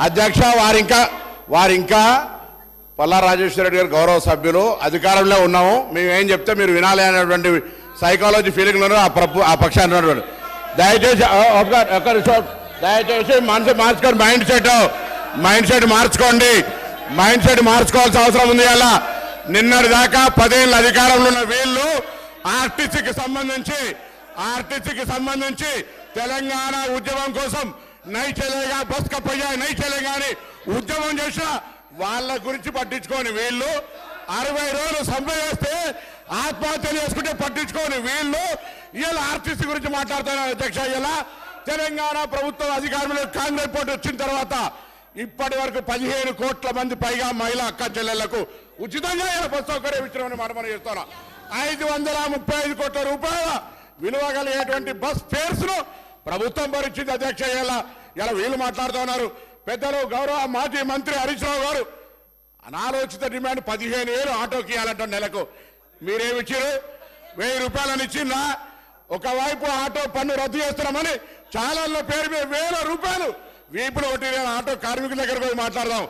అధ్యక్ష వారింకా పల్లా రాజేశ్వర రెడ్డి గారు గౌరవ సభ్యులు అధికారంలో ఉన్నాము మేము ఏం చెప్తే మీరు వినాలి అనేటువంటి సైకాలజీ ఫీలింగ్లో ఆ పక్షాన్ని ఉన్నటువంటి దయచేసి మనసు మార్చుకోండి మైండ్ సెట్ మార్చుకోండి మైండ్ సెట్ మార్చుకోవాల్సిన అవసరం ఉంది. అలా నిన్నటి దాకా 10 ఏళ్ళ అధికారంలో ఉన్న వీళ్ళు ఆర్టీసీకి సంబంధించి తెలంగాణ ఉద్యమం కోసం నై చలేగా బస్ కప్పయ్యా నై చలేగా అని ఉద్యమం చేసిన వాళ్ళ గురించి పట్టించుకొని వీళ్ళు 60 రోజులు సమ్మె చేస్తే ఆత్మహత్యలు చేసుకుంటే పట్టించుకొని వీళ్ళు ఇలా ఆర్టీసీ గురించి మాట్లాడుతున్నారు. అధ్యక్ష ఇలా తెలంగాణ ప్రభుత్వం అధికారంలో కాంగ్రెస్ పోటీ వచ్చిన తర్వాత ఇప్పటి వరకు 15 కోట్ల మంది పైగా మహిళా అక్క చెల్లెళ్లకు ఉచితంగా ఇలా బస్ సౌకర్యం ఇచ్చినామని మనం చేస్తున్నాం. 535 కోట్ల రూపాయల విలువ కలిగేటువంటి బస్ ఫేర్స్ ను ప్రభుత్వం భరించింది. అధ్యక్ష ఇలా వీళ్ళు మాట్లాడుతున్నారు. పెద్దలు గౌరవ మాజీ మంత్రి హరీష్ రావు గారు అనాలోచిత డిమాండ్ 15,000 ఆటోకి ఇవ్వాలంటే నెలకు మీరేమిచ్చారు? 1000 రూపాయలని ఇచ్చిందా? ఒకవైపు ఆటో పన్ను రద్దు చేస్తున్నామని ఛానళ్ళ పేరు మీద 1000 రూపాయలు వీపులు కొట్టి ఆటో కార్మికుల దగ్గరకు పోయి మాట్లాడదాం.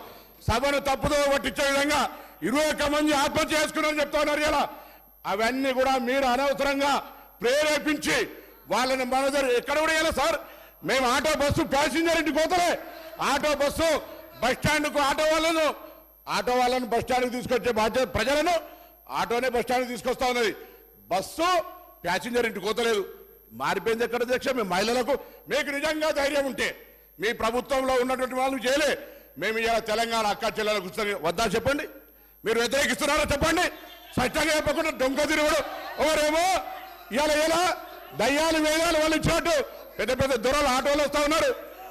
సభను తప్పుదో పట్టించే విధంగా 21 మంది ఆత్మహత్య చేసుకున్నారని చెప్తా ఉన్నారు. ఇలా అవన్నీ కూడా మీరు అనవసరంగా ప్రేరేపించి వాళ్ళని మన దగ్గర ఎక్కడ కూడా ఇలా సార్ మేము ఆటో బస్సు ప్యాసింజర్ ఇంటికి పోతలే ఆటో బస్సు బస్ స్టాండ్కు ఆటో వాళ్ళను బస్ స్టాండ్కి తీసుకొచ్చే బాధ్యత ప్రజలను ఆటోనే బస్ స్టాండ్కి తీసుకొస్తా ఉన్నది. బస్సు ప్యాసింజర్ ఇంటికి పోతలేదు. మారిపోయింది ఎక్కడ అధ్యక్ష? మేము మహిళలకు మీకు నిజంగా ధైర్యం ఉంటే మీ ప్రభుత్వంలో ఉన్నటువంటి వాళ్ళు చేయలే మేము ఇలా తెలంగాణ అక్క చెల్లెలకు వద్దా చెప్పండి. మీరు వ్యతిరేకిస్తున్నారో చెప్పండి. స్పష్టంగా చెప్పకుండా దొంగ తిరుగుడు ఎవరేమో ఇలా దయ్యాలు వేయాలు వాళ్ళు ఇచ్చినట్టు పెద్ద పెద్ద దొరలు ఆటోలు వస్తా ఉన్నారు.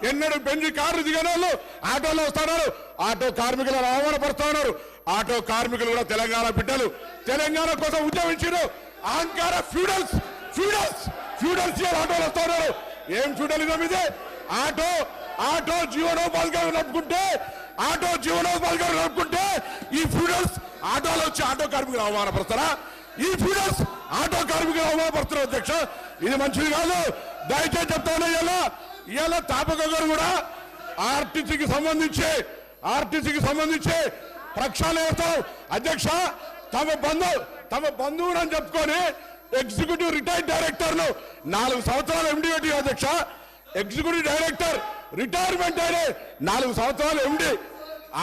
ఎన్నడూ బెంజి కార్లు దిగిన వాళ్ళు ఆటోలో వస్తున్నారు. ఆటో కార్మికులను అవమానపరుస్తా ఉన్నారు. ఆటో కార్మికులు కూడా తెలంగాణ బిడ్డలు తెలంగాణ కోసం ఉద్యమించారు. అహంకార ఫ్యూడల్స్ ఆటోలు వస్తా ఉన్నారు. ఏం ఫ్యూడలిజం ఇది? ఆటో జీవనోపాధిగా నడుపుకుంటే ఈ ఫ్యూడల్స్ ఆటోలో వచ్చి ఆటో కార్మికులు అవమానపరుస్తారా? ఈ ఫ్యూడల్స్ ఆటో కార్మికులు అవమానపరుస్తున్నారు. అధ్యక్ష ఇది మంచిది కాదు. దయచేసి చెప్తాను. ఇలా తాపక గారు కూడా ఆర్టీసీకి సంబంధించి ప్రక్షాళన చేస్తారు. అధ్యక్ష తమ బంధువులు అని చెప్పుకొని ఎగ్జిక్యూటివ్ రిటైర్డ్ డైరెక్టర్ ను 4 సంవత్సరాలు ఎండి పెట్టి అధ్యక్ష ఎగ్జిక్యూటివ్ డైరెక్టర్ రిటైర్మెంట్ అయినే 4 సంవత్సరాలు ఎండి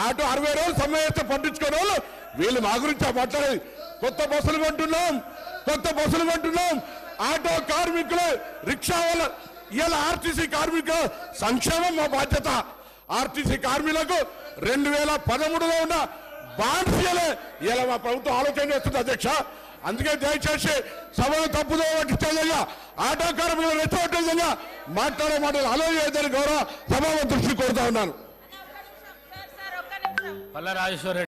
ఆటో 60 రోజులు సమ్మె చేస్తే పట్టించుకునే వాళ్ళు వీళ్ళు మా గురించి మాట్లాడేది. కొత్త బస్సులు కొంటున్నాం ఆటో కార్మికులు రిక్షా వాళ్ళ ఇలా ఆర్టీసీ కార్మికుల సంక్షేమం మా బాధ్యత. ఆర్టీసీ కార్మికులకు 2013లో ఉన్న బాండ్స్ ఇలా మా ప్రభుత్వం ఆలోచన చేస్తుంది. అధ్యక్ష అందుకే దయచేసి సభను తప్పుదో పట్టించే విధంగా ఆటో కార్మికులు రెచ్చగొట్టే విధంగా మాట్లాడే మాటలు ఆలోచించాలని గౌరవ సభాపతి దృష్టి కోరుతా ఉన్నాను.